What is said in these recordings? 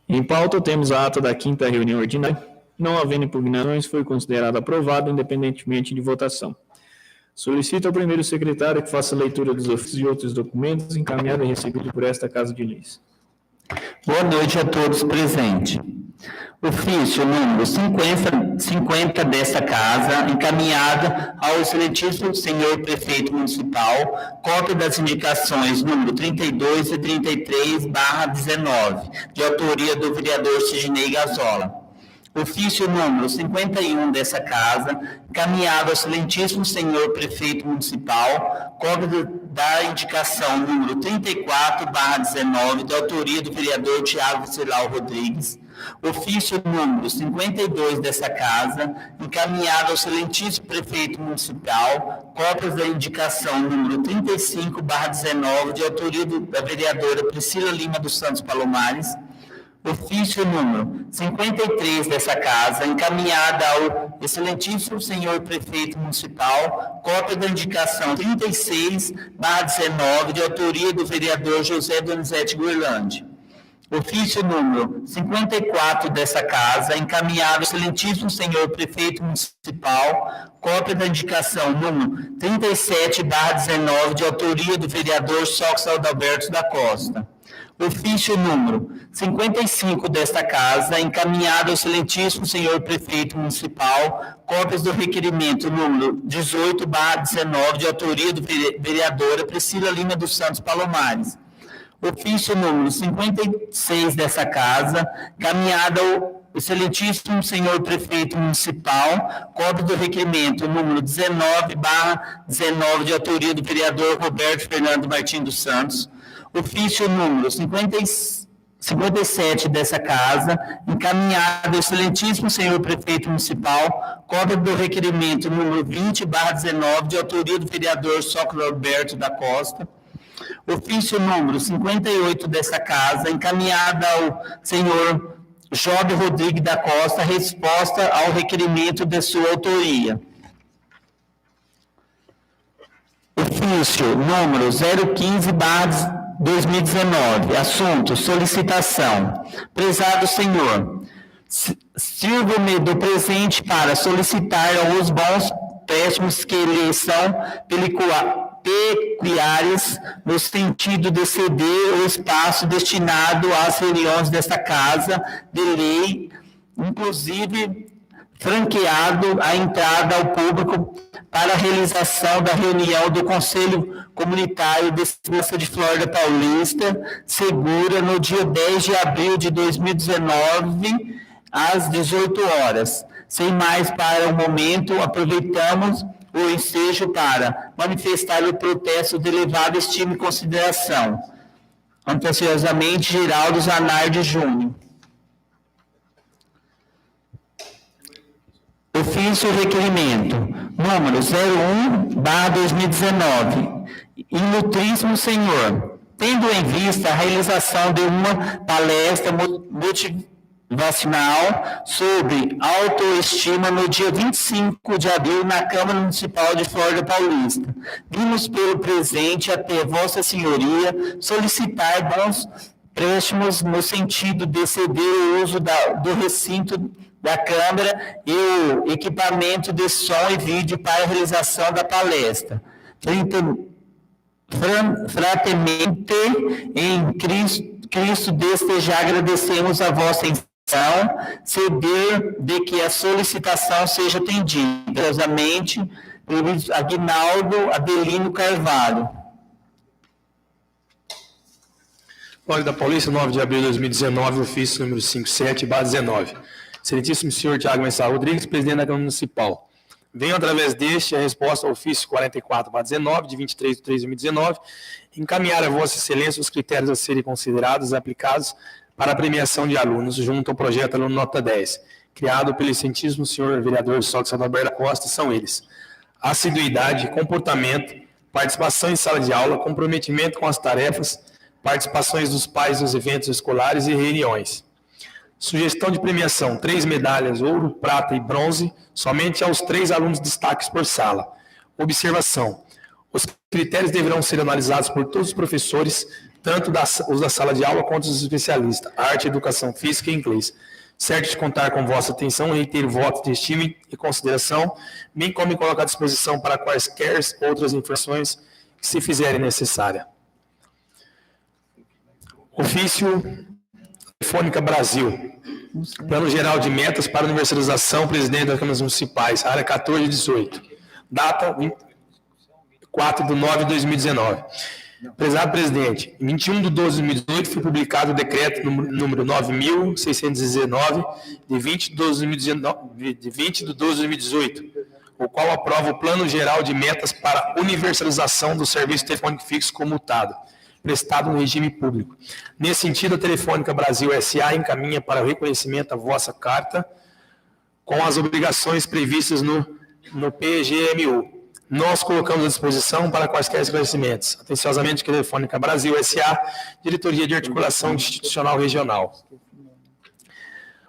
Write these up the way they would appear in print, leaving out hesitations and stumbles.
Em pauta, temos a ata da 5ª reunião ordinária. Não havendo impugnações, foi considerado aprovado, independentemente de votação. Solicito ao primeiro secretário que faça a leitura dos ofícios e outros documentos encaminhados e recebidos por esta Casa de Leis. Boa noite a todos presentes. Ofício número 50 desta Casa, encaminhada ao excelentíssimo senhor prefeito municipal, cópia das indicações número 32 e 33/19, de autoria do vereador Sidney Gazola. Ofício número 51 dessa Casa, encaminhado ao excelentíssimo senhor prefeito municipal, cópia da indicação número 34/19, de autoria do vereador Tiago Venceslau Rodrigues. Ofício número 52 dessa Casa, encaminhado ao excelentíssimo prefeito municipal, cópias da indicação número 35/19, de autoria da vereadora Priscila Lima dos Santos Palomares. Ofício número 53 dessa Casa, encaminhada ao excelentíssimo senhor prefeito municipal, cópia da indicação 36/19, de autoria do vereador José Donizete Guirlande. Ofício número 54 dessa Casa, encaminhado ao excelentíssimo senhor prefeito municipal, cópia da indicação número 37/19, de autoria do vereador Sox Adalberto da Costa. Ofício número 55 desta Casa, encaminhado ao excelentíssimo senhor prefeito municipal, cópias do requerimento número 18/19, de autoria do vereadora Priscila Lima dos Santos Palomares. Ofício número 56 dessa Casa, encaminhado ao excelentíssimo senhor prefeito municipal, cópia do requerimento número 19/19, de autoria do vereador Roberto Fernando Martins dos Santos. Ofício número 57 dessa Casa, encaminhado ao excelentíssimo senhor prefeito municipal, cópia do requerimento número 20/19, de autoria do vereador Sócrates Alberto da Costa. Ofício número 58 dessa Casa, encaminhada ao senhor Job Rodrigues da Costa, resposta ao requerimento de sua autoria. Ofício número 015/2019, assunto, solicitação. Prezado senhor, sirvo-me do presente para solicitar alguns bons préstimos que lhe são peculiares no sentido de ceder o espaço destinado às reuniões desta Casa de Lei, inclusive franqueado a entrada ao público para a realização da reunião do Conselho Comunitário de Segurança de Flórida Paulista, segura no dia 10 de abril de 2019, às 18 horas. Sem mais para o momento, aproveitamos o ensejo para manifestar o protesto de elevada estima e consideração. Atenciosamente, Geraldo Zanardi Júnior. Ofício requerimento número 01/2019. Ilustríssimo senhor, tendo em vista a realização de uma palestra motivacional sobre autoestima no dia 25 de abril na Câmara Municipal de Flórida Paulista, vimos pelo presente até Vossa Senhoria solicitar bons préstimos no sentido de ceder o uso do recinto da Câmara e o equipamento de som e vídeo para a realização da palestra. Frateramente, em Cristo desde já agradecemos a vossa intenção, ceder de que a solicitação seja atendida. Curiosamente, Aguinaldo Adelino Carvalho. Flórida Paulista, 9 de abril de 2019, ofício número 57/19. Excelentíssimo senhor Tiago Venceslau Rodrigues, presidente da Câmara Municipal. Venho, através deste, a resposta ao ofício 44/19, de 23 de 3 de 2019, encaminhar a Vossa Excelência os critérios a serem considerados e aplicados para a premiação de alunos junto ao projeto Aluno Nota 10, criado pelo excelentíssimo senhor vereador Sócrates Adalberto da Costa. São eles: assiduidade, comportamento, participação em sala de aula, comprometimento com as tarefas, participações dos pais nos eventos escolares e reuniões. Sugestão de premiação: 3 medalhas, ouro, prata e bronze, somente aos 3 alunos destaques por sala. Observação: os critérios deverão ser analisados por todos os professores, tanto os da sala de aula quanto os especialistas, arte, educação física e inglês. Certo de contar com vossa atenção, reitero votos de estima e consideração, bem como me colocar à disposição para quaisquer outras informações que se fizerem necessária. Ofício Telefônica Brasil. Plano Geral de Metas para Universalização, presidente das Câmaras Municipais, área 1418. Data 4/9/2019. Prezado presidente, em 21/12/2018 foi publicado o decreto número 9.619, de 20/12/2018, o qual aprova o Plano Geral de Metas para Universalização do Serviço Telefônico Fixo comutado, prestado no regime público. Nesse sentido, a Telefônica Brasil S.A. encaminha para o reconhecimento a vossa carta com as obrigações previstas no PGMU. Nós colocamos à disposição para quaisquer esclarecimentos. Atenciosamente, Telefônica Brasil S.A., Diretoria de Articulação Institucional Regional.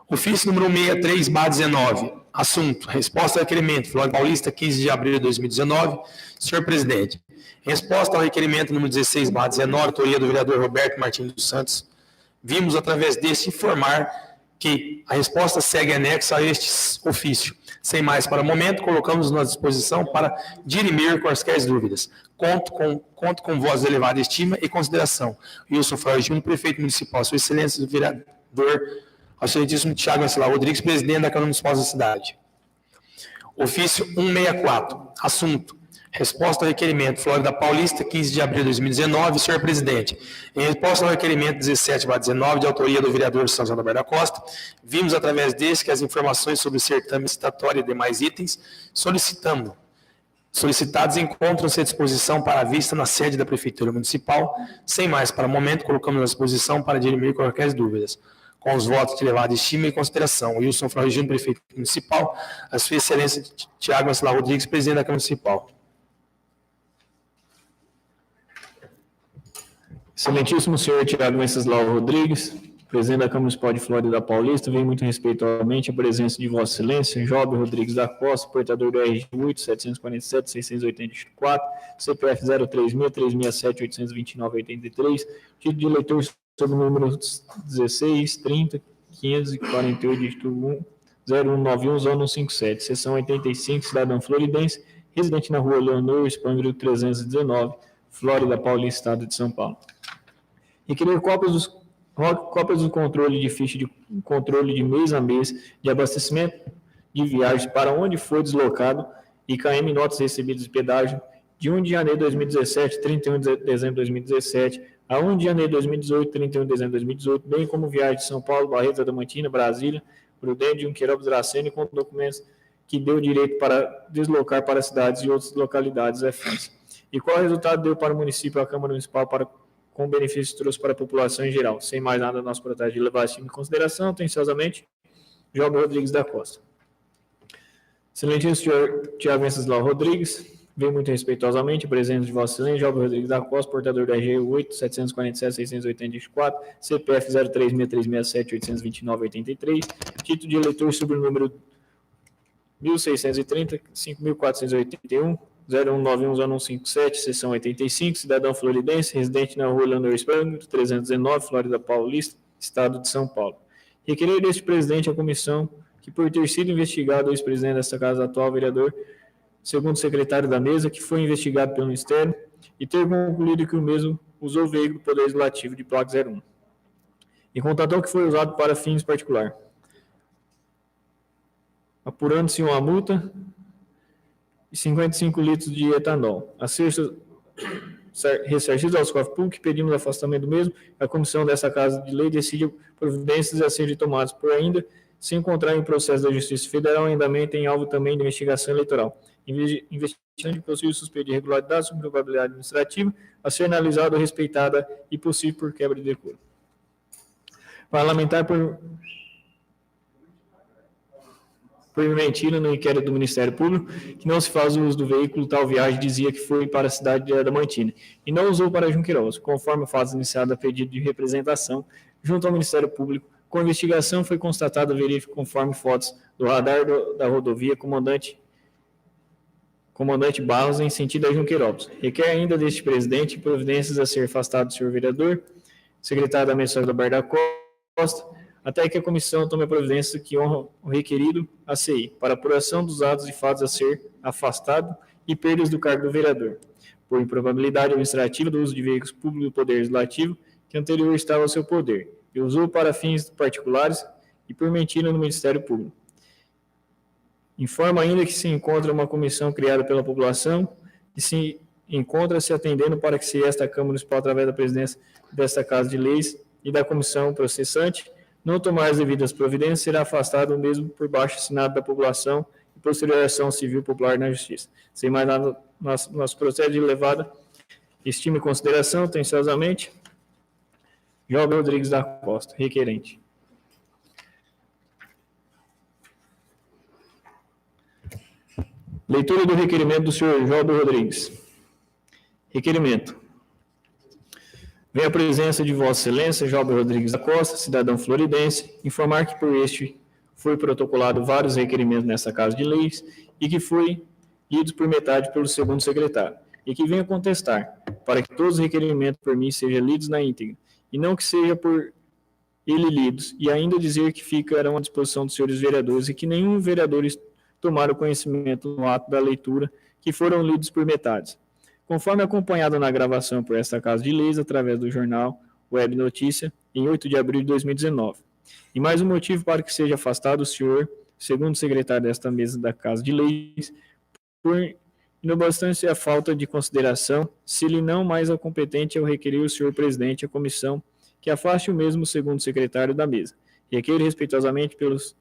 Ofício número 63/19. Assunto: resposta ao requerimento, Flórida Paulista, 15 de abril de 2019. Senhor presidente, em resposta ao requerimento número 16/19, autoria do vereador Roberto Martins dos Santos, vimos, através deste, informar que a resposta segue anexa a este ofício. Sem mais para o momento, colocamos-nos à disposição para dirimir quaisquer dúvidas. Conto com vossa elevada estima e consideração. Wilson Flávio Júnior, prefeito municipal. Sua excelência, o vereador, ao excelentíssimo Tiago Venceslau Rodrigues, presidente da Câmara Municipal da cidade. Ofício 164. Assunto: resposta ao requerimento Flórida Paulista, 15 de abril de 2019. Senhor presidente, em resposta ao requerimento 17/19, de autoria do vereador São José da Costa, vimos, através desse, que as informações sobre o certame citatório e demais itens solicitados encontram-se à disposição para a vista na sede da Prefeitura Municipal. Sem mais para o momento, colocamos à disposição para dirimir quaisquer dúvidas. Com os votos de elevada estima e consideração, Wilson Flávio Júnior, prefeito municipal, a sua excelência Tiago Venceslau Rodrigues, presidente da Câmara Municipal. Excelentíssimo senhor Tiago Venceslau Rodrigues, presidente da Câmara Municipal de Flórida Paulista, vem muito respeitosamente a presença de Vossa Excelência, Job Rodrigues da Costa, portador do RG 8-747-684, CPF 036-367-829-83, título de eleitor sob o número 16, 30, 548, dígito 1, 0191, zona 157, seção 85, cidadão floridense, residente na rua Leonor Spangler 319, Flórida Paulista, estado de São Paulo. Requerer cópias do controle de ficha de controle de mês a mês de abastecimento de viagens para onde for deslocado e KM notas recebidas de pedágio de 1 de janeiro de 2017, 31 de dezembro de 2017, a 1 de janeiro de 2018, 31 de dezembro de 2018, bem como viagem de São Paulo, Barretos, Adamantina, Brasília, Prudente, Junqueirópolis, Dracena, com documentos que deu direito para deslocar para cidades e outras localidades afins. E qual resultado deu para o município, a Câmara Municipal, com benefícios trouxe para a população em geral. Sem mais nada, nosso protesto de levar esse time em consideração, atenciosamente, Job Rodrigues da Costa. Excelentíssimo senhor Tiago Venceslau Rodrigues, vem muito respeitosamente, presença de Vossa Excelência, Job Rodrigues da Costa, portador da RG 8-747-680-4, CPF 036-367-829-83, título de eleitor sobre o número 1630, 5481, 0191-0157, seção 85, cidadão floridense, residente na rua Leonor Spangler, 319, Flórida Paulista, estado de São Paulo. Requerer deste presidente a comissão que, por ter sido investigado o ex-presidente desta casa, atual vereador, segundo secretário da mesa, que foi investigado pelo Ministério, e ter concluído que o mesmo usou o veículo do Poder Legislativo de placa 01. E constatou que foi usado para fins particulares. Apurando-se uma multa e 55 litros de etanol. A ser ressarcidos aos cofres públicos, pedimos afastamento do mesmo. A comissão dessa Casa de Lei decide providências a serem tomadas por ainda se encontrar em processo da Justiça Federal, em andamento em alvo também de investigação eleitoral. Investigando de possível suspeita de irregularidade sobre probabilidade administrativa, a ser analisada ou respeitada e possível por quebra de decoro. Parlamentar por mentira no inquérito do Ministério Público, que não se faz uso do veículo, tal viagem dizia que foi para a cidade de Adamantina, e não usou para Junqueirópolis, conforme a fase iniciada a pedido de representação junto ao Ministério Público. Com a investigação foi constatada a verífica conforme fotos do radar da rodovia, comandante Comandante Barros, em sentido a Junqueirópolis. Requer ainda deste presidente providências a ser afastado do senhor vereador, secretário da Mensagem da Barra da Costa, até que a comissão tome a providência que honra o requerido a CI, para apuração dos atos e fatos a ser afastado e perdas do cargo do vereador, por improbabilidade administrativa do uso de veículos públicos do Poder Legislativo que anterior estava ao seu poder, e usou para fins particulares e por mentira no Ministério Público. Informa ainda que se encontra uma comissão criada pela população e se encontra se atendendo para que se esta Câmara Municipal, através da presidência desta Casa de Leis e da comissão processante, não tomar as devidas providências, será afastado mesmo por baixo assinado da população e posterior ação civil popular na Justiça. Sem mais nada, nosso processo de levada, estima em consideração, atenciosamente, Job Rodrigues da Costa, requerente. Leitura do requerimento do senhor Job Rodrigues. Requerimento. Vem a presença de Vossa Excelência, Job Rodrigues da Costa, cidadão floridense, informar que por este foi protocolado vários requerimentos nessa Casa de Leis e que foi lidos por metade pelo segundo secretário, e que venha contestar, para que todos os requerimentos por mim sejam lidos na íntegra, e não que seja por ele lidos, e ainda dizer que ficarão à disposição dos senhores vereadores e que nenhum vereador tomaram conhecimento no ato da leitura que foram lidos por metades. Conforme acompanhado na gravação por esta Casa de Leis, através do jornal Web Notícia, em 8 de abril de 2019. E mais um motivo para que seja afastado o senhor, segundo secretário desta mesa da Casa de Leis, por inobstante a falta de consideração, se ele não mais é competente ao requerer o senhor presidente a comissão que afaste o mesmo segundo secretário da mesa. Requeiro respeitosamente pelos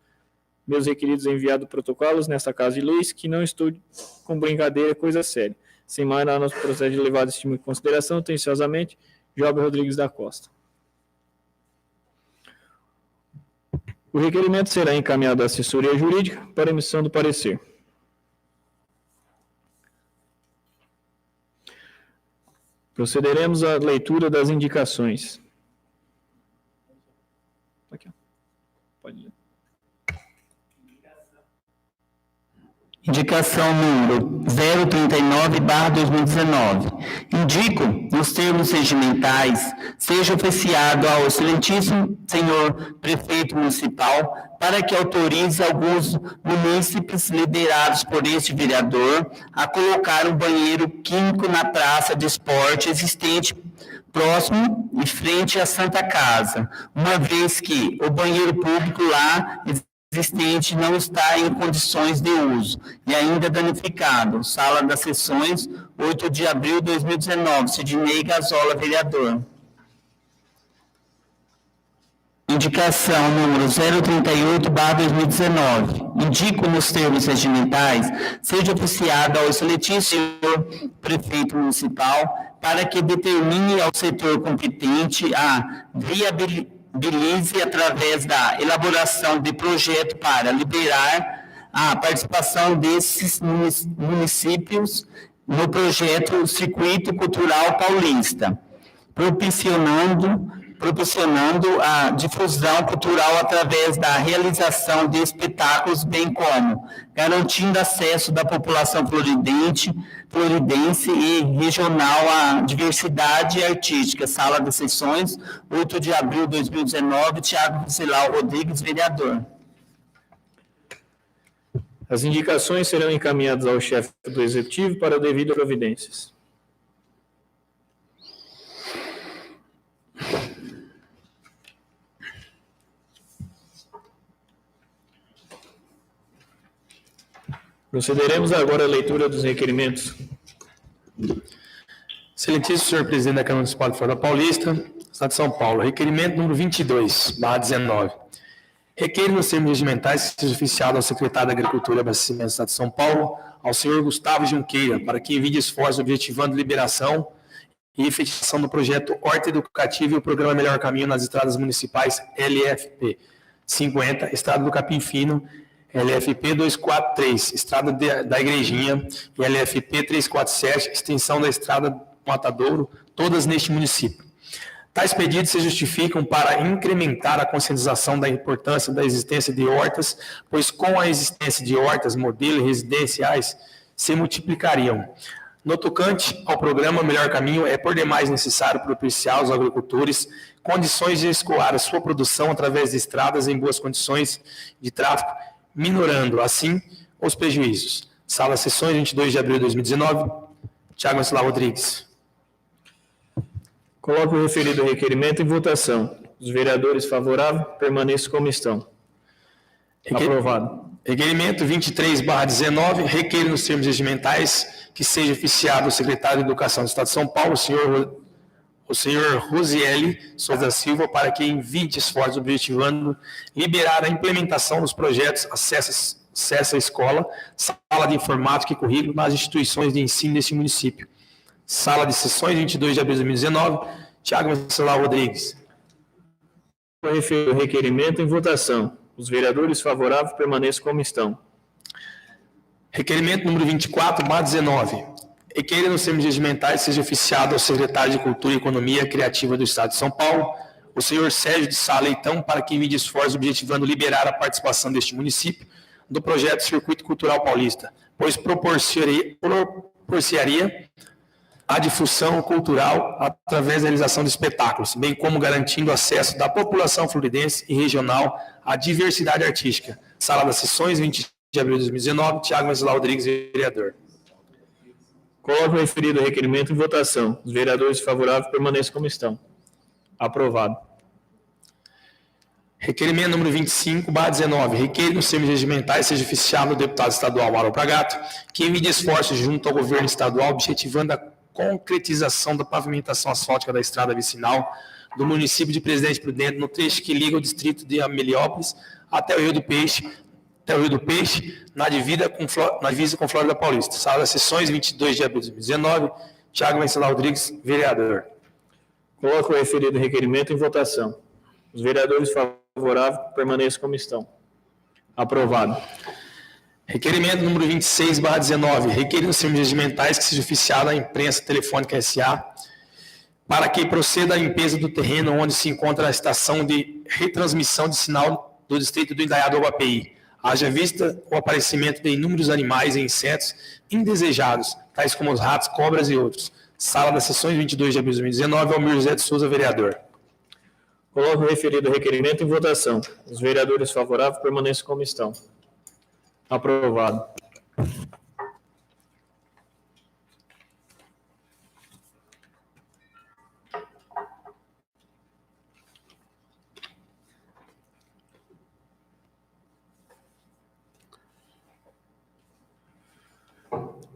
meus requeridos enviados protocolos nesta Casa de Leis, que não estou com brincadeira, coisa séria. Sem mais nada, nosso processo de levado estima em consideração, atenciosamente, Job Rodrigues da Costa. O requerimento será encaminhado à assessoria jurídica para emissão do parecer. Procederemos à leitura das indicações. Aqui, ó. Pode ler. Indicação número 039/2019. Indico, nos termos regimentais, seja oficiado ao excelentíssimo senhor prefeito municipal para que autorize alguns munícipes liderados por este vereador a colocar um banheiro químico na praça de esporte existente próximo e frente à Santa Casa, uma vez que o banheiro público lá existente não está em condições de uso e ainda danificado. Sala das Sessões, 8 de abril de 2019, Sidney Gazola, vereador. Indicação número 038/2019. Indico nos termos regimentais, seja oficiado ao excelentíssimo senhor prefeito municipal para que determine ao setor competente a viabilidade através da elaboração de projeto para liberar a participação desses municípios no projeto Circuito Cultural Paulista, proporcionando a difusão cultural através da realização de espetáculos, bem como garantindo acesso da população floridense e regional à diversidade artística. Sala das Sessões, 8 de abril de 2019, Thiago Vicelau Rodrigues, vereador. As indicações serão encaminhadas ao chefe do Executivo para devidas providências. Procederemos agora à leitura dos requerimentos. Excelentíssimo senhor presidente da Câmara Municipal de Florianópolis Paulista, Estado de São Paulo, requerimento número 22/19. Requer nos termos regimentais que seja oficiado ao secretário da Agricultura e Abastecimento do Estado de São Paulo, ao senhor Gustavo Junqueira, para que envie esforços objetivando liberação e efetivação do projeto Horta Educativa e o programa Melhor Caminho nas estradas municipais LFP 50, Estrada do Capim Fino, LFP 243, Estrada da Igrejinha, e LFP 347, extensão da Estrada Matadouro, todas neste município. Tais pedidos se justificam para incrementar a conscientização da importância da existência de hortas, pois com a existência de hortas, modelos residenciais, se multiplicariam. No tocante ao programa Melhor Caminho, é por demais necessário propiciar aos agricultores condições de escoar a sua produção através de estradas em boas condições de tráfego, minorando, assim, os prejuízos. Sala Sessões, 22 de abril de 2019. Tiago Venceslau Rodrigues. Coloco o referido requerimento em votação. Os vereadores favoráveis permaneçam como estão. Aprovado. Requerimento 23/19, requer nos termos regimentais que seja oficiado o secretário de Educação do Estado de São Paulo, o senhor Rosieli Souza da Silva, para que envie esforços objetivando liberar a implementação dos projetos Acesso à Escola, Sala de Informática e Currículo nas instituições de ensino deste município. Sala de Sessões, 22 de abril de 2019. Tiago Venceslau Rodrigues. O referido requerimento em votação. Os vereadores favoráveis permaneçam como estão. Requerimento número 24/19. Requer nos termos regimentais seja oficiado ao secretário de Cultura e Economia Criativa do Estado de São Paulo, o senhor Sérgio de Sá Leitão, para que envie esforços objetivando liberar a participação deste município do projeto Circuito Cultural Paulista, pois propiciaria a difusão cultural através da realização de espetáculos, bem como garantindo acesso da população fluminense e regional à diversidade artística. Sala das Sessões, 20 de abril de 2019. Tiago Venceslau Rodrigues, vereador. Coloco o referido requerimento em votação. Os vereadores favoráveis permaneçam como estão. Aprovado. Requerimento número 25/19. Requer nos termos regimentais seja oficiado o deputado estadual Mauro Pragato, que envie esforços junto ao governo estadual objetivando a concretização da pavimentação asfáltica da estrada vicinal do município de Presidente Prudente, no trecho que liga o distrito de Ameliópolis até o Rio do Peixe, na divisa com Flórida Paulista. Sala das Sessões, 22 de abril de 2019. Tiago Venceslau Rodrigues, vereador. Coloco o referido requerimento em votação. Os vereadores favoráveis permaneçam como estão. Aprovado. Requerimento número 26/19. Requer nos termos regimentais que seja oficiada a imprensa telefônica SA para que proceda a limpeza do terreno onde se encontra a estação de retransmissão de sinal do distrito do Indaiá do API. Haja vista o aparecimento de inúmeros animais e insetos indesejados, tais como os ratos, cobras e outros. Sala das Sessões, 22 de abril de 2019. Almir José de Souza, vereador. Coloco o referido requerimento em votação. Os vereadores favoráveis permaneçam como estão. Aprovado.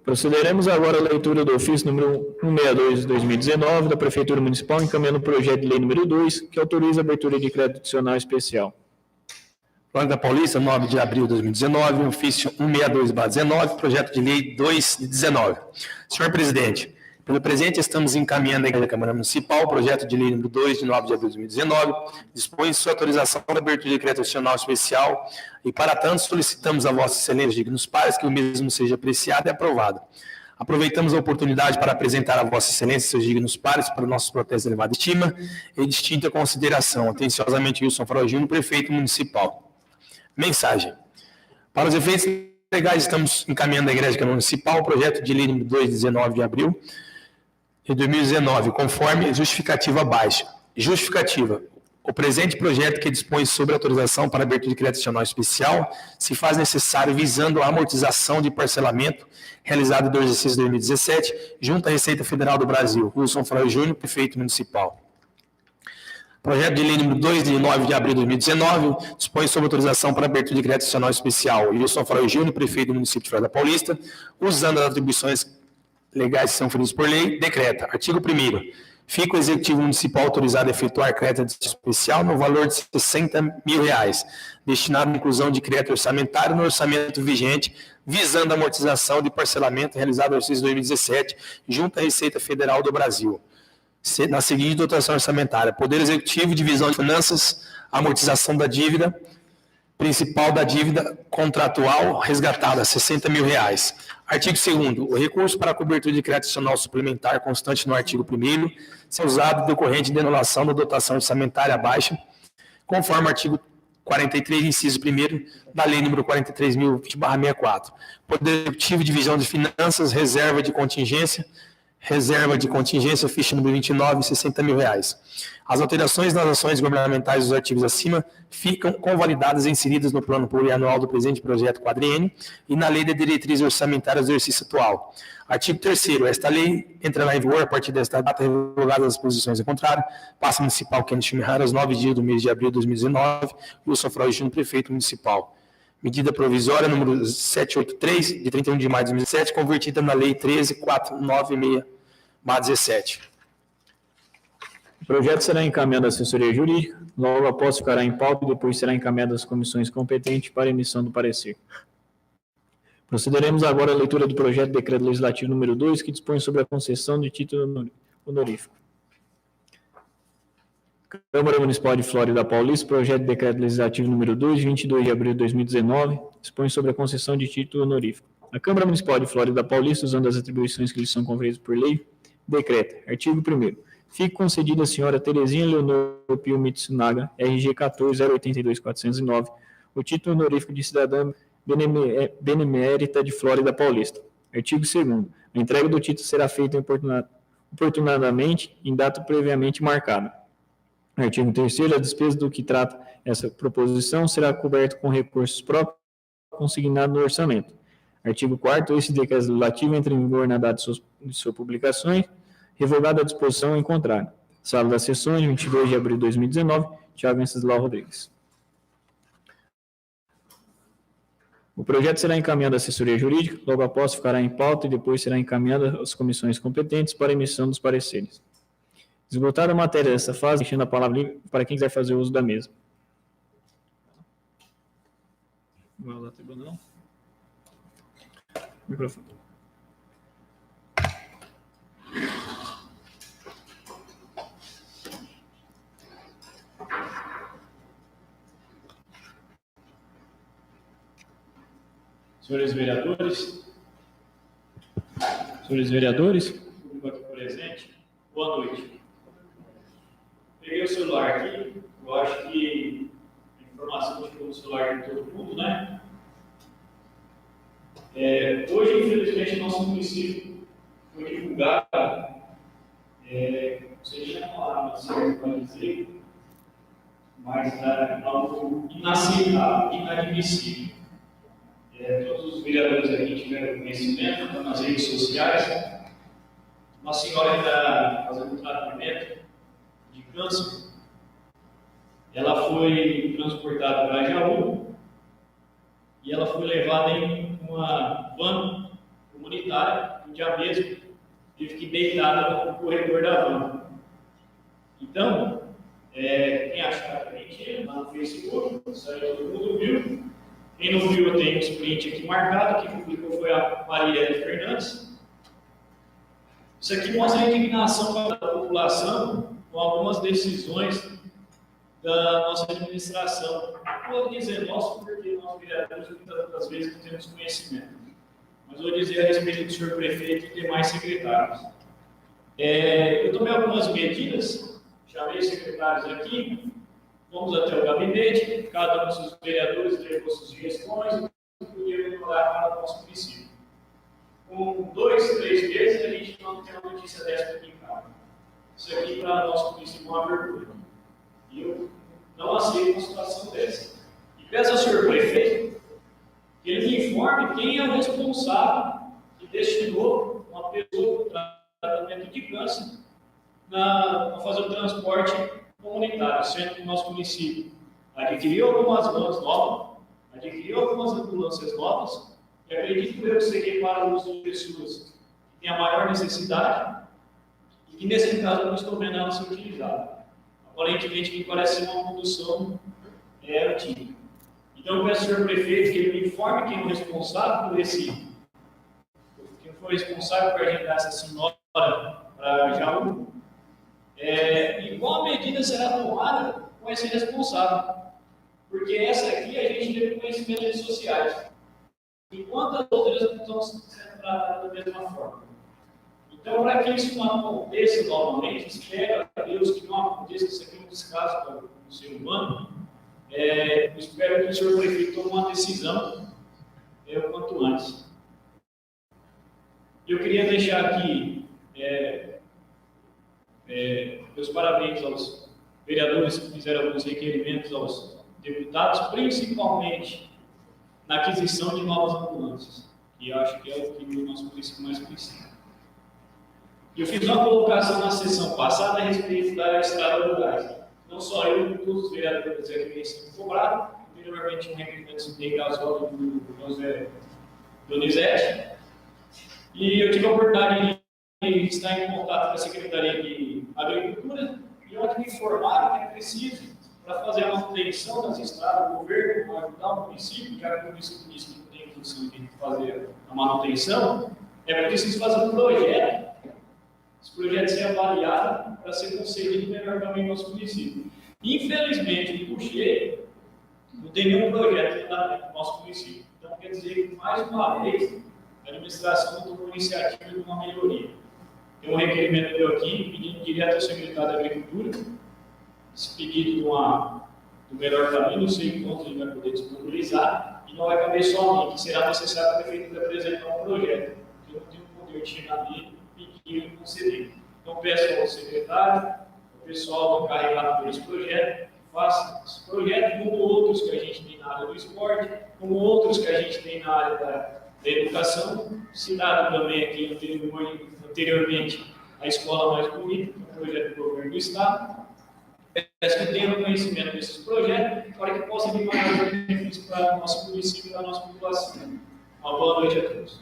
Procederemos agora à leitura do ofício número 162 de 2019 da Prefeitura Municipal, encaminhando o projeto de lei número 2, que autoriza a abertura de crédito adicional especial. Flórida Paulista, 9 de abril de 2019, ofício 162/19, projeto de lei 2 de 19. Senhor presidente, pelo presente estamos encaminhando à Câmara Municipal o projeto de lei número 2 de 9 de abril de 2019, dispõe sua autorização para abertura de crédito adicional especial e, para tanto, solicitamos a Vossa Excelência, dignos pares, que o mesmo seja apreciado e aprovado. Aproveitamos a oportunidade para apresentar a Vossa Excelência e seus dignos pares para nossos protestos de elevada estima e distinta consideração. Atenciosamente, Wilson Farol Júnior, prefeito municipal. Mensagem. Para os efeitos legais, estamos encaminhando à Igreja Câmara Municipal o projeto de lei número 2 de 19 de abril de 2019, conforme justificativa abaixo. Justificativa. O presente projeto, que dispõe sobre autorização para abertura de crédito adicional especial, se faz necessário visando a amortização de parcelamento realizado em 2 de 6 de 2017, junto à Receita Federal do Brasil. Wilson Farol Júnior, prefeito municipal. Projeto de lei número 2 de 9 de abril de 2019, dispõe sobre autorização para abertura de crédito adicional especial. Wilson Farol Júnior, prefeito do município de Flórida Paulista, usando as atribuições legais que são feridas por lei, decreta. Artigo 1º. Fica o Executivo Municipal autorizado a efetuar crédito especial no valor de R$60 mil, destinado à inclusão de crédito orçamentário no orçamento vigente, visando a amortização de parcelamento realizado no exercício 2017, junto à Receita Federal do Brasil. Na seguinte dotação orçamentária: Poder Executivo, Divisão de Finanças, amortização da dívida, principal da dívida contratual resgatada, R$60 mil. Artigo 2º. O recurso para a cobertura de crédito adicional suplementar constante no artigo 1º será usado decorrente de anulação da dotação orçamentária abaixo, conforme artigo 43, inciso 1º, da Lei número 43.020/64. Poder Executivo, Divisão de Finanças, reserva de contingência, ficha número 29, R$60.000. As alterações nas ações governamentais dos artigos acima ficam convalidadas e inseridas no plano plurianual do presente projeto quadriênio e na Lei de Diretrizes Orçamentárias do exercício atual. Artigo 3º. Esta lei entrará em vigor a partir desta data, revogadas as posições em contrário. Passa Municipal Kenneth Schmihara, aos 9 dias do mês de abril de 2019, Wilson Freud Júnior, Prefeito Municipal. Medida provisória número 783, de 31 de maio de 2007, convertida na Lei 13.496/17. O projeto será encaminhado à assessoria jurídica, logo após ficará em pauta e depois será encaminhado às comissões competentes para emissão do parecer. Procederemos agora à leitura do projeto de decreto legislativo número 2, que dispõe sobre a concessão de título honorífico. Câmara Municipal de Flórida Paulista, projeto de decreto legislativo número 2, 22 de abril de 2019, dispõe sobre a concessão de título honorífico. A Câmara Municipal de Flórida Paulista, usando as atribuições que lhes são conferidas por lei, decreta, artigo 1º, fique concedida à senhora Terezinha Leonor Pio Mitsunaga, RG 14082409, o título honorífico de cidadã benemérita de Flórida Paulista. Artigo 2º, a entrega do título será feita oportunadamente em data previamente marcada. Artigo 3º, a despesa do que trata essa proposição será coberta com recursos próprios consignados no orçamento. Artigo 4º, esse decreto legislativo entra em vigor na data de sua publicação, revogada a disposição em contrário. Sala das Sessões, 22 de abril de 2019, Thiago Venceslau Rodrigues. O projeto será encaminhado à assessoria jurídica, logo após ficará em pauta e depois será encaminhado às comissões competentes para emissão dos pareceres. Esgotada a matéria dessa fase, deixando a palavra livre para quem quiser fazer uso da mesa. Vai lá, tribunal. Não? Microfone. Senhores vereadores, público aqui presente, boa noite. Peguei o celular aqui, eu acho que a informação ficou no celular de todo mundo, né? Hoje, infelizmente, nosso município foi divulgado, vocês já falaram, assim, pode dizer, mas algo inaceitável, inadmissível. Todos os vereadores aqui tiveram conhecimento nas redes sociais. Uma senhora que está fazendo um tratamento de câncer, ela foi transportada para Jaú e ela foi levada em uma van comunitária, no dia mesmo, teve que deitada no corredor da van. Então, quem achar que é mentira, lá no Facebook, saiu, todo mundo viu. Quem não viu, eu tenho um sprint aqui marcado, quem publicou foi a Marielle Fernandes. Isso aqui mostra a indignação da população com algumas decisões da nossa administração. Vou dizer nosso, porque nós vereadores muitas vezes não temos conhecimento. Mas vou dizer a respeito do senhor prefeito e demais secretários. Eu tomei algumas medidas, chamei os secretários aqui, fomos até o gabinete, cada um dos seus vereadores levou suas sugestões e poderia melhorar para o nosso município. Com 2, 3 meses, a gente não tem uma notícia dessa aqui em casa. Isso aqui para o nosso município é uma vergonha. E eu não aceito uma situação dessa. E peço ao senhor prefeito que ele me informe quem é o responsável que destinou uma pessoa para tratamento de câncer para fazer o transporte comunitário, sendo que o nosso município adquiriu algumas vans novas, adquiriu algumas ambulâncias novas, e acredito eu que seria para o uso de pessoas que têm a maior necessidade e que, nesse caso, não estão vendo ela ser utilizada. Aparentemente, me parece uma condução antiga. Então, eu peço ao senhor prefeito que ele me informe quem é o responsável por quem foi responsável por agendar essa senhora para Jaú. E qual medida será tomada com esse responsável? Porque essa aqui a gente teve conhecimento nas redes sociais, enquanto as outras não estão sendo tratadas da mesma forma. Então, para que isso não aconteça novamente, espero a Deus que não aconteça, isso aqui é um descaso para o ser humano, Espero que o senhor prefeito tome uma decisão o quanto antes. Eu queria deixar aqui meus parabéns aos vereadores que fizeram alguns requerimentos aos deputados, principalmente na aquisição de novas ambulâncias, que eu acho que é o que o nosso município mais precisa. Eu fiz uma colocação na sessão passada a respeito da estrada do gás. Não só eu, todos os vereadores aqui vêm sendo cobrados. Anteriormente, um requerimento de gasóleo do José Donizete. E eu tive a oportunidade de estar em contato com a Secretaria de Agricultura e onde me informaram que é preciso, para fazer a manutenção das estradas, o governo vai ajudar o município, já que o município disse que não tem função de fazer a manutenção, é preciso fazer um projeto. Esse projeto ser avaliado para ser concedido melhor também no nosso município. Infelizmente, no Puxê, não tem nenhum projeto no nosso município. Então, quer dizer que, mais uma vez, a administração tomou iniciativa de uma melhoria. Tem um requerimento meu aqui, pedindo direto ao secretário da Agricultura, esse pedido do melhor caminho, não sei quanto ele vai poder disponibilizar, e não vai caber só a mim, que será necessário a prefeitura apresentar um projeto, porque eu não tenho poder de chegar nele e pedir e conceder. Então, peço ao secretário, ao pessoal encarregado por esse projeto, que faça esse projeto, como outros que a gente tem na área do esporte, como outros que a gente tem na área da educação, citado também aqui anteriormente a Escola Mais Bonita, que é um projeto do governo do Estado. Peço que tenham conhecimento desses projetos para que possam vir maior benefício para o nosso município e para a nossa população. Uma boa noite a todos.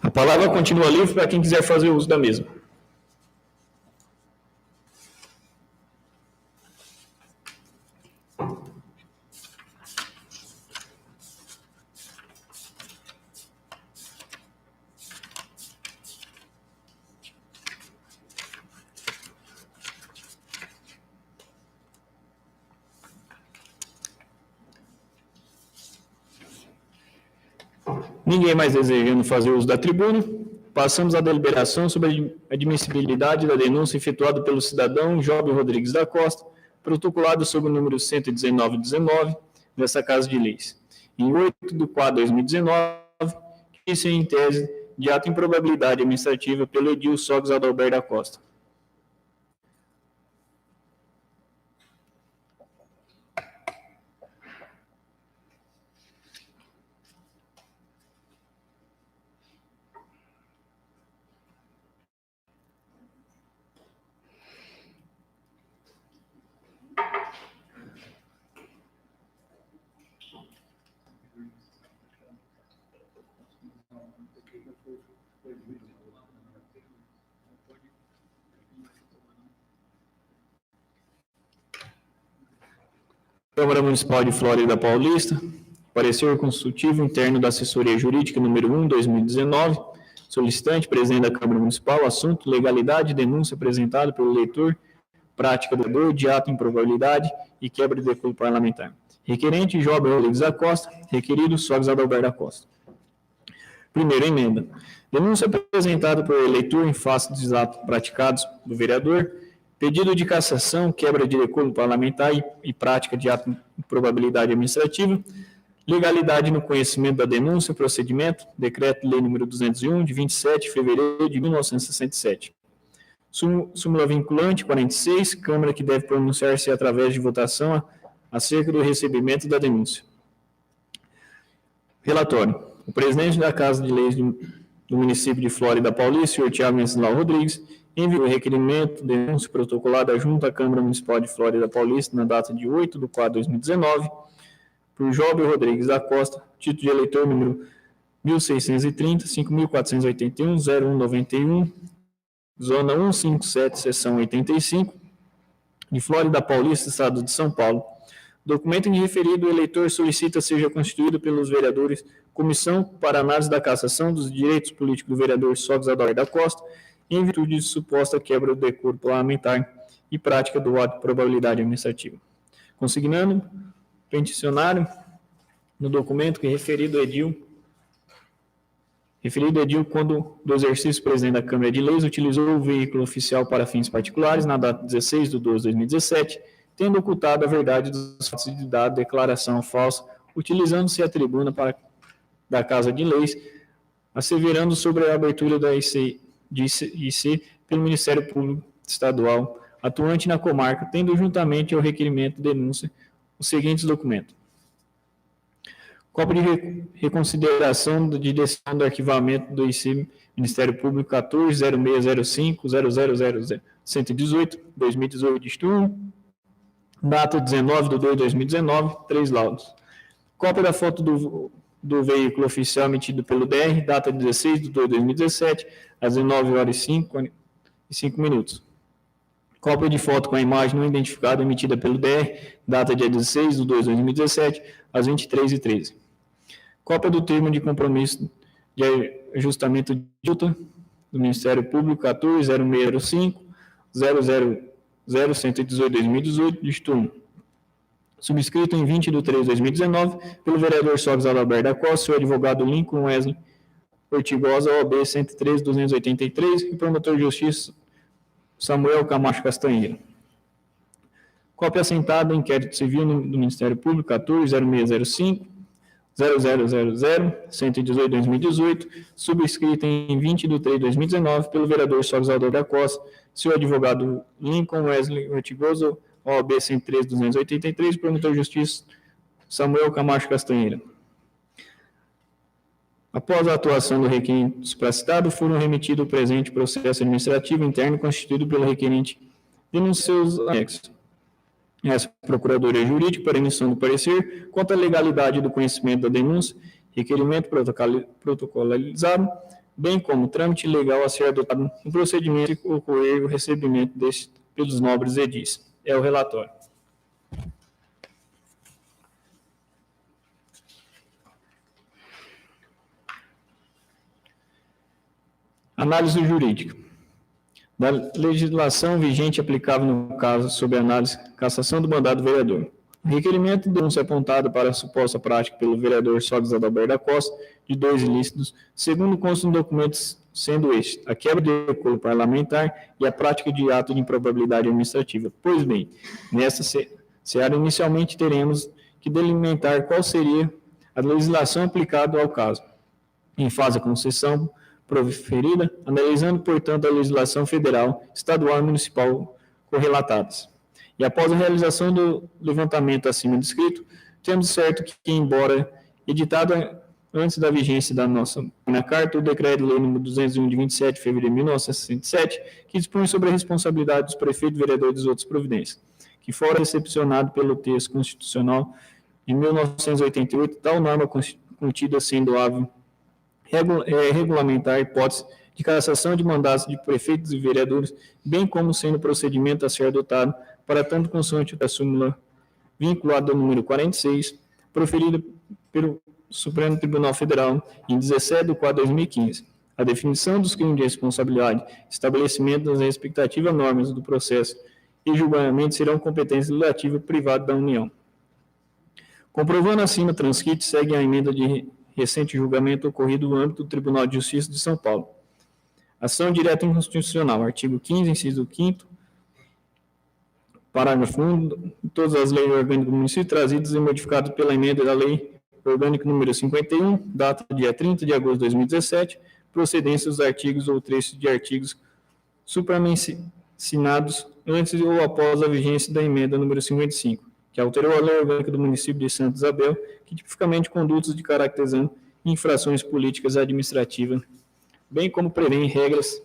A palavra continua livre para quem quiser fazer uso da mesma. Ninguém mais desejando fazer uso da tribuna, passamos à deliberação sobre a admissibilidade da denúncia efetuada pelo cidadão Job Rodrigues da Costa, protocolado sob o número 11919 dessa Casa de Leis, em 8/4/2019, que se em tese de ato improbabilidade administrativa pelo edil Sogis Adalberto da Costa. Câmara Municipal de Flórida Paulista, parecer consultivo interno da Assessoria Jurídica número 1/2019, solicitante, presidente da Câmara Municipal, assunto, legalidade, denúncia apresentada pelo eleitor, prática do vereador de ato improbabilidade e quebra de decoro parlamentar. Requerente, Job Rodrigues da Costa, requerido, Sogis Adalberto da Costa. Primeira emenda. Denúncia apresentada por eleitor em face dos atos praticados do vereador, pedido de cassação, quebra de decoro parlamentar e prática de ato de improbabilidade administrativa, legalidade no conhecimento da denúncia, procedimento, decreto-lei número 201, de 27 de fevereiro de 1967. Súmula vinculante 46, Câmara que deve pronunciar-se através de votação acerca do recebimento da denúncia. Relatório. O presidente da Casa de Leis do município de Flórida Paulista, senhor Tiago Venceslau Rodrigues, enviou o requerimento de denúncia protocolada junto à Câmara Municipal de Flórida Paulista na data de 8/4/2019, por Job Rodrigues da Costa, título de eleitor número 1630, 5481, 0191, Zona 157, Seção 85, de Flórida Paulista, Estado de São Paulo. Documento em referido, o eleitor solicita seja constituído pelos vereadores Comissão para Análise da Cassação dos Direitos Políticos do vereador Sogis Adalberto da Costa, em virtude de suposta quebra do decoro parlamentar e prática do ato de probabilidade administrativa. Consignando, peticionário, no documento que referido edil, quando do exercício presidente da Câmara de Leis, utilizou o veículo oficial para fins particulares na data 16/12/2017, tendo ocultado a verdade dos fatos de dado declaração falsa, utilizando-se a tribuna da Casa de Leis, asseverando sobre a abertura da IC pelo Ministério Público Estadual, atuante na comarca, tendo juntamente ao requerimento de denúncia os seguintes documentos: cópia de reconsideração de decisão do arquivamento do IC Ministério Público 14.0605.000.118, 2018, distro 1, data 19/2/2019, 3 laudos. Cópia da foto do veículo oficial emitido pelo DR, data 16/2/2017, às 19h05. Cópia de foto com a imagem não identificada emitida pelo DR, data dia 16/2/2017, às 23h13. Cópia do termo de compromisso de ajustamento de multa do Ministério Público 14.0605.000.118, distro 1. Subscrito em 20/3/2019 pelo vereador Sócrates Adalberto da Costa, seu advogado Lincoln Wesley Ortigosa, OAB 103.283, e promotor de justiça Samuel Camacho Castanheira. Cópia assentada, inquérito civil do Ministério Público 14.0605.000.118/2018, subscrita em 20/3/2019 pelo vereador Sócrates Adalberto da Costa, seu advogado Lincoln Wesley Ortigosa, OAB 103.283, promotor de justiça Samuel Camacho Castanheira. Após a atuação do requerente supracitado, foram remetido o presente processo administrativo interno constituído pelo requerente e nos seus anexos. Essa Procuradoria Jurídica para emissão do parecer quanto à legalidade do conhecimento da denúncia, requerimento protocolizado, bem como o trâmite legal a ser adotado no procedimento que ocorrer o recebimento deste pelos nobres edis. É o relatório. Análise jurídica. Da legislação vigente aplicável no caso sob análise, cassação do mandado do vereador. O requerimento de denúncia apontado para a suposta prática pelo vereador Sócrates Adalberto da Costa de 2 ilícitos, segundo consta no documento, sendo este a quebra de decoro parlamentar e a prática de ato de improbabilidade administrativa. Pois bem, nesta seara inicialmente teremos que delimitar qual seria a legislação aplicada ao caso. Em fase de concessão proferida, analisando, portanto, a legislação federal, estadual e municipal correlatadas. E após a realização do levantamento acima descrito, temos certo que, embora editado antes da vigência da nossa carta, o Decreto-Lei nº 201, de 27 de fevereiro de 1967, que dispõe sobre a responsabilidade dos prefeitos, vereadores e outras providências, que fora recepcionado pelo texto constitucional de 1988, tal norma contida sendo hábil regulamentar a hipótese de cassação de mandatos de prefeitos e vereadores, bem como sendo procedimento a ser adotado para tanto consoante da súmula vinculada ao número 46, proferida pelo Supremo Tribunal Federal em 17/4/2015. A definição dos crimes de responsabilidade, estabelecimento das respectivas normas do processo e julgamento serão competência legislativa privada da União. Comprovando acima transcrito, segue a emenda de recente julgamento ocorrido no âmbito do Tribunal de Justiça de São Paulo. Ação direta inconstitucional, artigo 15, inciso 5º, parágrafo 1, todas as leis orgânicas do município trazidas e modificadas pela emenda da Lei Orgânica número 51, data dia 30 de agosto de 2017, procedência dos artigos ou trechos de artigos supramencionados antes ou após a vigência da emenda número 55, que alterou a Lei Orgânica do município de Santa Isabel, que tipicamente condutas de caracterizando infrações políticas administrativas, bem como prevê regras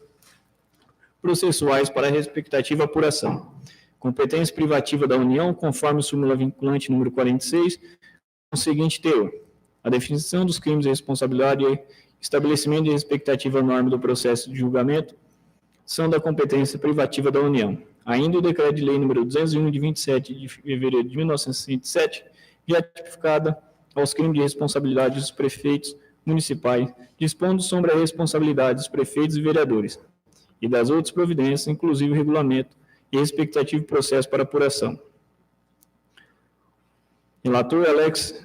processuais para a respectiva apuração. Competência privativa da União, conforme súmula vinculante número 46, com o seguinte teor: a definição dos crimes de responsabilidade e estabelecimento de respectiva norma do processo de julgamento são da competência privativa da União. Ainda o Decreto de Lei nº 201, de 27 de fevereiro de 1967, já tipificada aos crimes de responsabilidade dos prefeitos municipais, dispondo sobre a responsabilidade dos prefeitos e vereadores, e das outras providências, inclusive o regulamento e respectivo processo para apuração. Relator Alex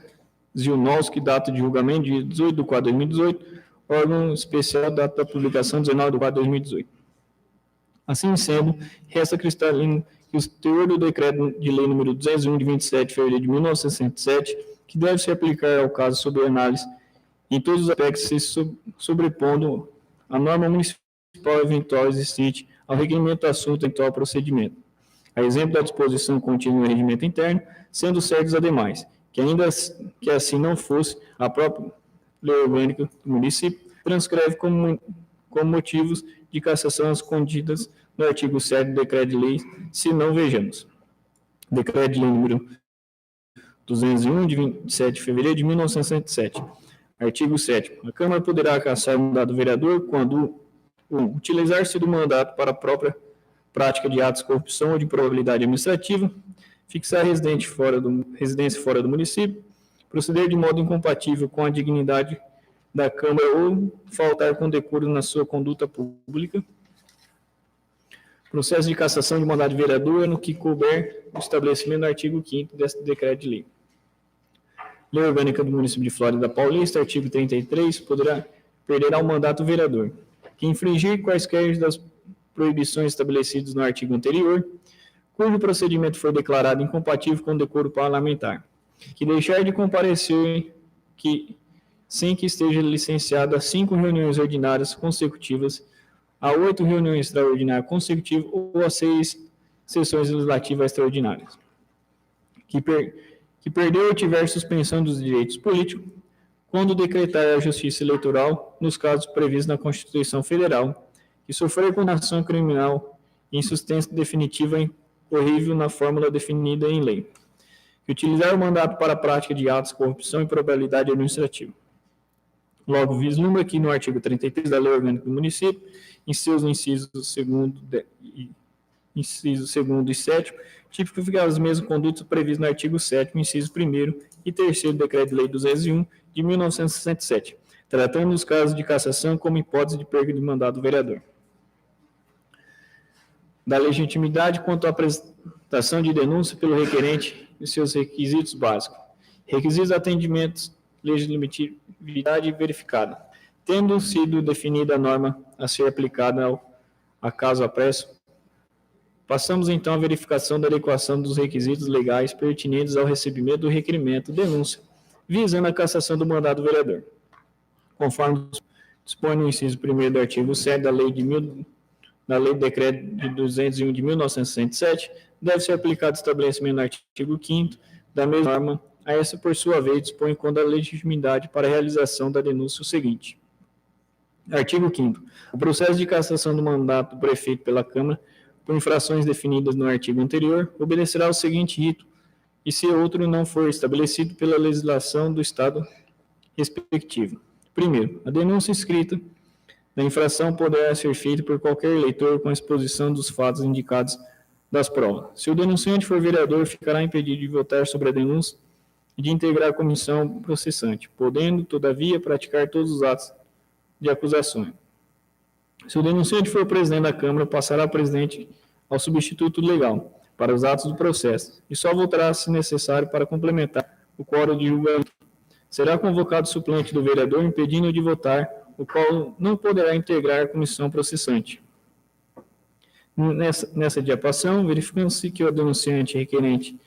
Zilnowski, data de julgamento de 18 de 4 de 2018, órgão especial, data da publicação 19 de 4 de 2018. Assim sendo, resta cristalino que o teor do decreto de lei número 201 de 27 de fevereiro de 1967, que deve se aplicar ao caso sob análise em todos os aspectos se sobrepondo à norma municipal eventual existente ao requerimento do assunto em tal procedimento. A exemplo da disposição contida no regimento interno, sendo certos ademais, que ainda que assim não fosse, a própria lei orgânica do município transcreve como motivos de cassação as contidas no artigo 7 do decreto de lei, se não vejamos. Decreto de lei número 201, de 27 de fevereiro de 1967. Artigo 7º. A Câmara poderá cassar o mandato do vereador quando utilizar-se do mandato para a própria prática de atos de corrupção ou de improbabilidade administrativa, fixar residência fora do município, proceder de modo incompatível com a dignidade da Câmara ou faltar com decoro na sua conduta pública. Processo de cassação de mandato de vereador no que couber o estabelecimento do artigo 5º deste decreto de lei. Lei Orgânica do Município de Flórida Paulista, artigo 33, perderá o mandato do vereador, que infringir quaisquer das proibições estabelecidas no artigo anterior, cujo procedimento for declarado incompatível com o decoro parlamentar, que deixar de comparecer sem que esteja licenciado a 5 reuniões ordinárias consecutivas, a 8 reuniões extraordinárias consecutivas ou a 6 sessões legislativas extraordinárias, que perdeu ou tiver suspensão dos direitos políticos, quando decretar a Justiça Eleitoral, nos casos previstos na Constituição Federal, que sofrer condenação criminal em insistência definitiva incorrível na fórmula definida em lei, que utilizar o mandato para a prática de atos de corrupção e improbabilidade administrativa. Logo, vislumbra aqui no artigo 33 da Lei Orgânica do Município, em seus incisos 2º e 7º, tipificar as mesmas condutas previstas no artigo 7º, inciso 1º e 3º do Decreto de Lei 201 de 1967, tratando os casos de cassação como hipótese de perda de mandato do vereador. Da legitimidade quanto à apresentação de denúncia pelo requerente e seus requisitos básicos. Requisitos de atendimento, legitimidade verificada. Tendo sido definida a norma a ser aplicada a caso apresso, passamos então à verificação da adequação dos requisitos legais pertinentes ao recebimento do requerimento, denúncia, visando a cassação do mandato do vereador. Conforme dispõe no inciso 1º do artigo 7 da Lei do Decreto de 201 de 1967, deve ser aplicado o estabelecimento no artigo 5º da mesma norma. A essa, por sua vez, dispõe quanto à legitimidade para a realização da denúncia o seguinte. Artigo 5º. O processo de cassação do mandato do prefeito pela Câmara, por infrações definidas no artigo anterior, obedecerá ao seguinte rito, e se outro não for estabelecido pela legislação do Estado respectivo. Primeiro, a denúncia escrita da infração poderá ser feita por qualquer eleitor com a exposição dos fatos indicados das provas. Se o denunciante for vereador, ficará impedido de votar sobre a denúncia e de integrar a comissão processante, podendo, todavia, praticar todos os atos de acusação. Se o denunciante for presidente da Câmara, passará ao presidente ao substituto legal para os atos do processo e só votará se necessário para complementar o quórum de julgamento. Será convocado o suplente do vereador, impedindo de votar, o qual não poderá integrar a comissão processante. Nessa diapação, verificando-se que o denunciante requerente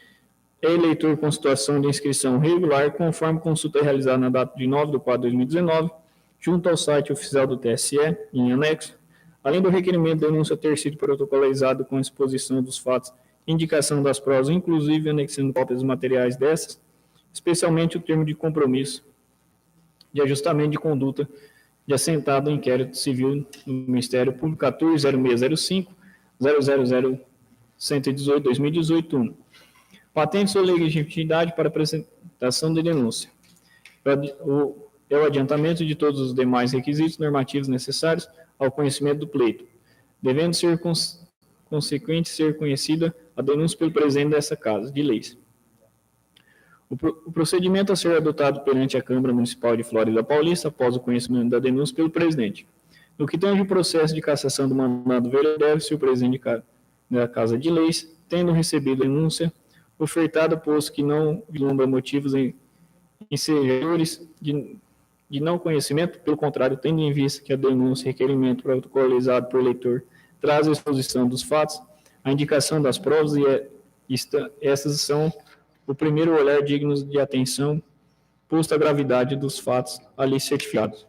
é eleitor com situação de inscrição regular, conforme consulta realizada na data de 9 de 4 de 2019, junto ao site oficial do TSE, em anexo, além do requerimento de denúncia ter sido protocolizado com exposição dos fatos e indicação das provas, inclusive anexando cópias dos materiais dessas, especialmente o termo de compromisso de ajustamento de conduta de assentado em inquérito civil no Ministério Público 140605 000-118 2018 patente sua legitimidade para apresentação de denúncia. É o adiantamento de todos os demais requisitos normativos necessários ao conhecimento do pleito, devendo ser consequente ser conhecida a denúncia pelo presidente dessa Casa de Leis. O procedimento a ser adotado perante a Câmara Municipal de Flórida Paulista após o conhecimento da denúncia pelo presidente. No que tange o processo de cassação do mandado do vereador, deve-se o presidente da Casa de Leis, tendo recebido a denúncia ofertada, posto que não vislumbra motivos em ensejadores de não conhecimento, pelo contrário, tendo em vista que a denúncia, requerimento protocolizado por leitor, traz a exposição dos fatos, a indicação das provas essas são o primeiro olhar digno de atenção, posto a gravidade dos fatos ali certificados.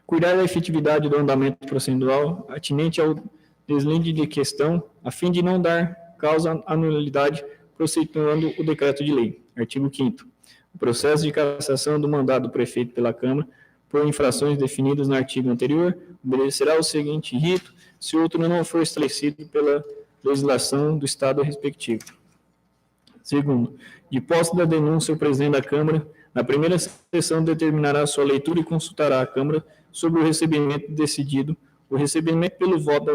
Cuidar da efetividade do andamento processual atinente ao deslinde de questão, a fim de não dar causa à nulidade, procedendo o decreto de lei. Artigo 5º. O processo de cassação do mandado do prefeito pela Câmara por infrações definidas no artigo anterior obedecerá o seguinte rito, se outro não for estabelecido pela legislação do Estado respectivo. Segundo, de posse da denúncia, o presidente da Câmara, na primeira sessão, determinará sua leitura e consultará a Câmara sobre o recebimento decidido, o recebimento pelo voto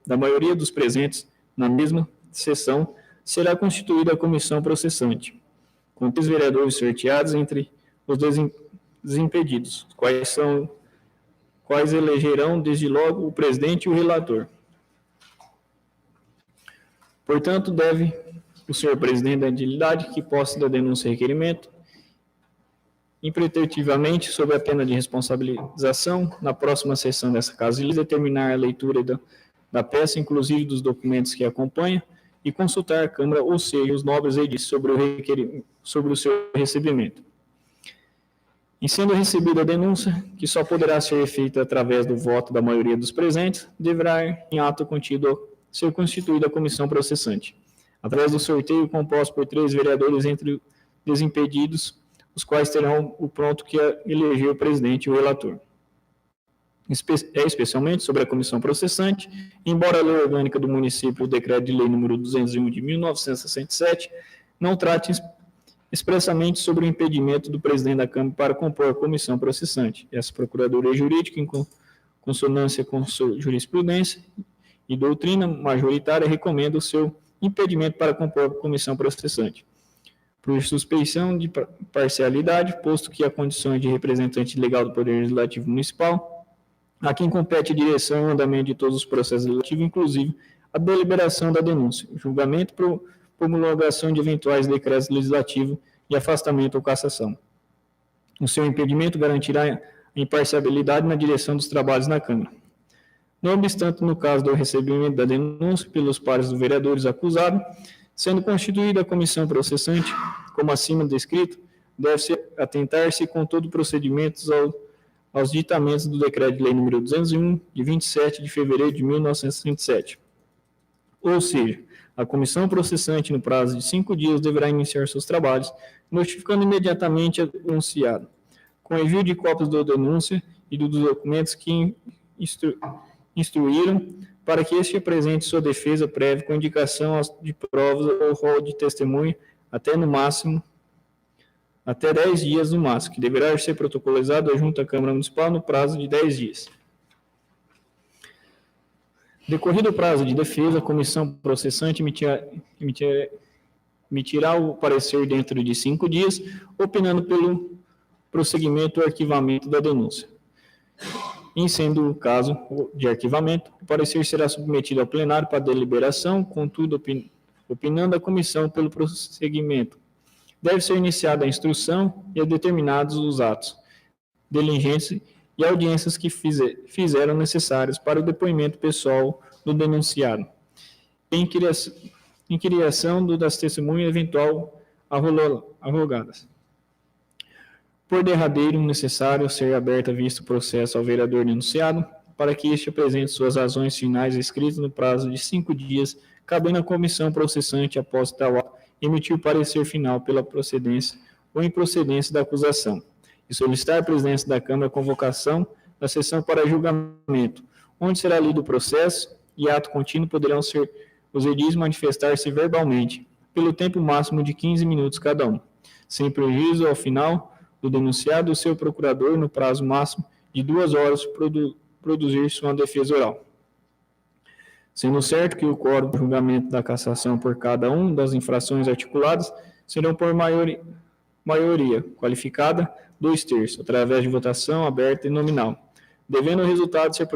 da maioria dos presentes na mesma sessão, será constituída a comissão processante, com 3 vereadores sorteados entre os desimpedidos, quais elegerão, desde logo, o presidente e o relator. Portanto, deve o senhor presidente da entidade, que posse da denúncia e requerimento, impreteritivamente, sob a pena de responsabilização, na próxima sessão dessa casa, determinar a leitura da peça, inclusive dos documentos que acompanham, e consultar a Câmara, ou seja, os nobres edis, sobre o seu recebimento. Em sendo recebida a denúncia, que só poderá ser feita através do voto da maioria dos presentes, deverá, em ato contido, ser constituída a comissão processante, através do sorteio composto por 3 vereadores entre desimpedidos, os quais terão o pronto que eleger o presidente e o relator. Especialmente sobre a comissão processante, embora a lei orgânica do município, o decreto de lei número 201 de 1967, não trate expressamente sobre o impedimento do presidente da Câmara para compor a comissão processante. Essa procuradoria jurídica, em consonância com sua jurisprudência e doutrina majoritária, recomenda o seu impedimento para compor a comissão processante, por suspeição de parcialidade, posto que há condições de representante legal do Poder Legislativo Municipal, a quem compete a direção e o andamento de todos os processos legislativos, inclusive a deliberação da denúncia, julgamento, promulgação de eventuais decretos legislativos e afastamento ou cassação. O seu impedimento garantirá a imparcialidade na direção dos trabalhos na Câmara. Não obstante, no caso do recebimento da denúncia pelos pares dos vereadores acusados, sendo constituída a comissão processante, como acima descrito, deve-se atentar-se com todo o procedimento aos ditamentos do decreto de lei número 201, de 27 de fevereiro de 1967. Ou seja, a comissão processante, no prazo de 5 dias, deverá iniciar seus trabalhos, notificando imediatamente a denunciado, com envio de cópias da denúncia e dos documentos que instruíram, para que este apresente sua defesa prévia com indicação de provas ou rol de testemunha até 10 dias no máximo, que deverá ser protocolizado junto à Câmara Municipal no prazo de 10 dias. Decorrido o prazo de defesa, a comissão processante emitirá o parecer dentro de 5 dias, opinando pelo prosseguimento ou arquivamento da denúncia. Em sendo o caso de arquivamento, o parecer será submetido ao plenário para deliberação, contudo, opinando a comissão pelo prosseguimento. Deve ser iniciada a instrução e determinados os atos, diligências e audiências que fizeram necessários para o depoimento pessoal do denunciado, em criação das testemunhas eventual arrogadas. Por derradeiro, necessário ser aberto a vista o processo ao vereador denunciado, para que este apresente suas razões finais escritas no prazo de 5 dias, cabendo à comissão processante, após tal ato, emitir o parecer final pela procedência ou improcedência da acusação, e solicitar à presidência da Câmara a convocação da sessão para julgamento, onde será lido o processo e ato contínuo poderão ser os edis manifestar-se verbalmente, pelo tempo máximo de 15 minutos cada um, sem prejuízo ao final do denunciado o seu procurador, no prazo máximo de 2 horas, produzir sua defesa oral. Sendo certo que o quórum do julgamento da cassação por cada uma das infrações articuladas serão por maioria qualificada, 2/3, através de votação aberta e nominal, devendo o resultado ser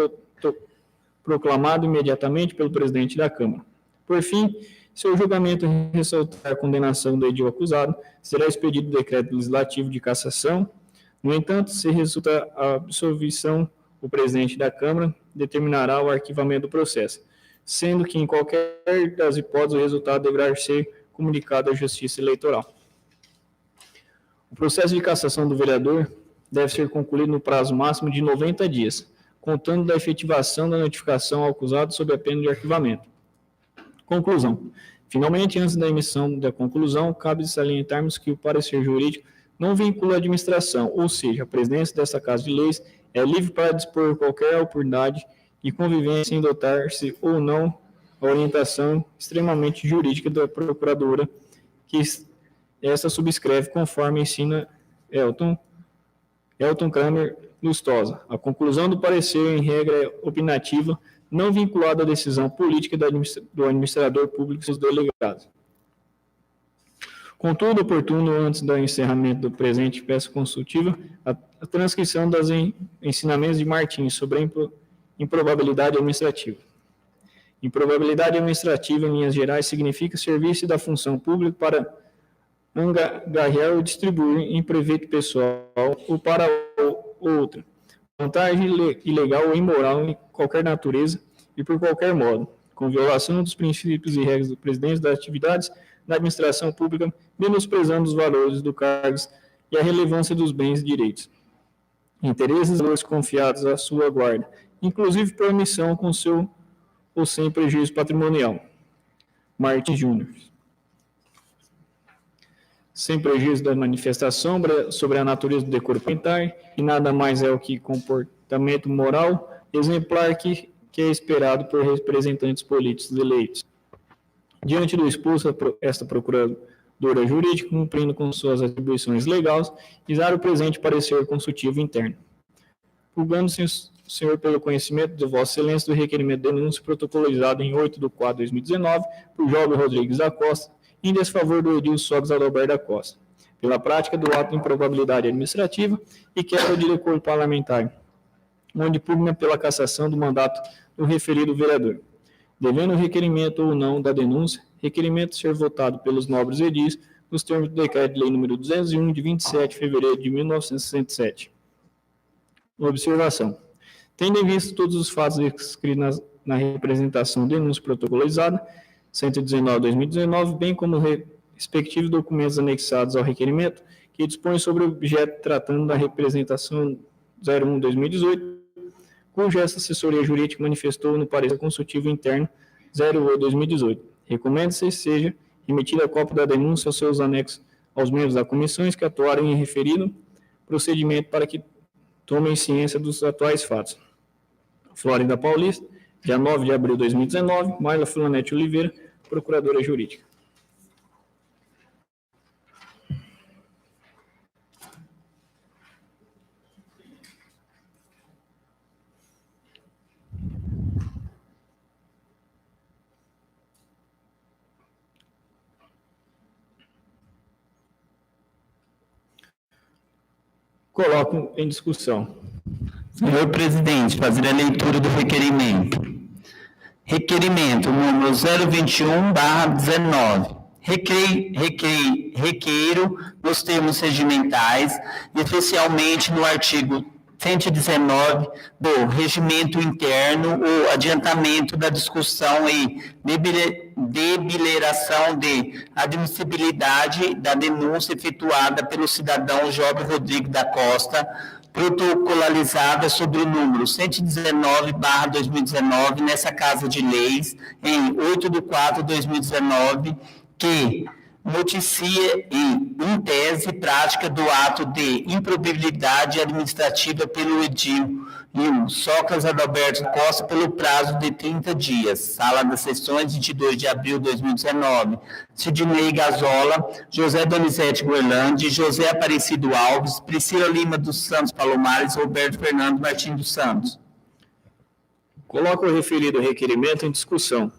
proclamado imediatamente pelo presidente da Câmara. Por fim, Se o julgamento ressaltar a condenação do edil acusado, será expedido decreto legislativo de cassação. No entanto, se resultar a absolvição, o presidente da Câmara determinará o arquivamento do processo, sendo que em qualquer das hipóteses o resultado deverá ser comunicado à Justiça Eleitoral. O processo de cassação do vereador deve ser concluído no prazo máximo de 90 dias, contando da efetivação da notificação ao acusado sob a pena de arquivamento. Conclusão. Finalmente, antes da emissão da conclusão, cabe salientarmos que o parecer jurídico não vincula a administração, ou seja, a presidência desta Casa de Leis é livre para dispor qualquer oportunidade de convivência em dotar-se ou não a orientação extremamente jurídica da procuradora, que esta subscreve conforme ensina Elton Kramer Lustosa. A conclusão do parecer, em regra, é opinativa, não vinculada à decisão política do administrador público e seus delegados. Contudo, oportuno, antes do encerramento do presente peça consultiva, a transcrição dos ensinamentos de Martins sobre a improbabilidade administrativa. Improbabilidade administrativa, em linhas gerais, significa serviço da função pública para angariar ou distribuir em proveito pessoal ou para outra, vantagem ilegal ou imoral em qualquer natureza e por qualquer modo, com violação dos princípios e regras do presidente das atividades da administração pública, menosprezando os valores do cargos e a relevância dos bens e direitos, interesses e valores confiados à sua guarda, inclusive por omissão com seu ou sem prejuízo patrimonial. Martins Júnior. Sem prejuízo da manifestação sobre a natureza do decoro parlamentar, e nada mais é o que comportamento moral exemplar que é esperado por representantes políticos eleitos. Diante do exposto, esta procuradora jurídica, cumprindo com suas atribuições legais, exar o presente parecer consultivo interno. Julgando-se o senhor pelo conhecimento de Vossa Excelência do requerimento de denúncia protocolizado em 8/4/2019 por João Rodrigues da Costa, em desfavor do edil Sócrates Adalberto da Costa, pela prática do ato de improbabilidade administrativa e quebra de decoro parlamentar, onde pugna pela cassação do mandato do referido vereador. Devendo o requerimento ou não da denúncia, requerimento ser votado pelos nobres edis nos termos do decreto de lei número 201, de 27 de fevereiro de 1967. Observação. Tendo em vista todos os fatos descritos na representação denúncia protocolizada, 119/2019, bem como respectivos documentos anexados ao requerimento, que dispõem sobre o objeto tratando da representação 01/2018, cuja essa assessoria jurídica manifestou no parecer consultivo interno 08/2018. Recomenda-se seja remetida a cópia da denúncia aos seus anexos aos membros da comissões que atuarem em referido procedimento para que tomem ciência dos atuais fatos. Flórida Paulista, dia 9 de abril de 2019, Marla Filanete Oliveira, Procuradora Jurídica. Coloco em discussão. Senhor presidente, fazer a leitura do requerimento. Requerimento número 021/19. Requeiro, nos termos regimentais, especialmente no artigo 119 do Regimento Interno, o adiantamento da discussão e deliberação de admissibilidade da denúncia efetuada pelo cidadão João Rodrigues da Costa, protocolizada sobre o número 119/2019, nessa Casa de Leis, em 8/4/2019, que noticia em tese prática do ato de improbabilidade administrativa pelo edil Sócrates Adalberto Costa pelo prazo de 30 dias. Sala das Sessões, 22 de abril de 2019. Sidney Gazola, José Donizete Guerlandi, José Aparecido Alves, Priscila Lima dos Santos Palomares, Roberto Fernando Martins dos Santos. Coloco o referido requerimento em discussão.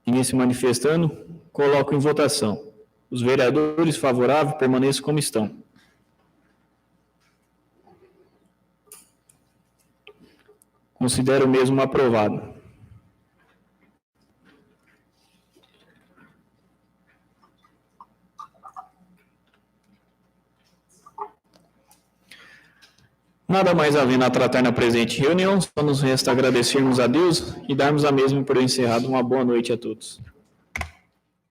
Ninguém se manifestando, coloco em votação. Os vereadores favoráveis permaneçam como estão. Considero o mesmo aprovado. Nada mais havendo a tratar na presente reunião, só nos resta agradecermos a Deus e darmos a mesma por encerrado. Uma boa noite a todos.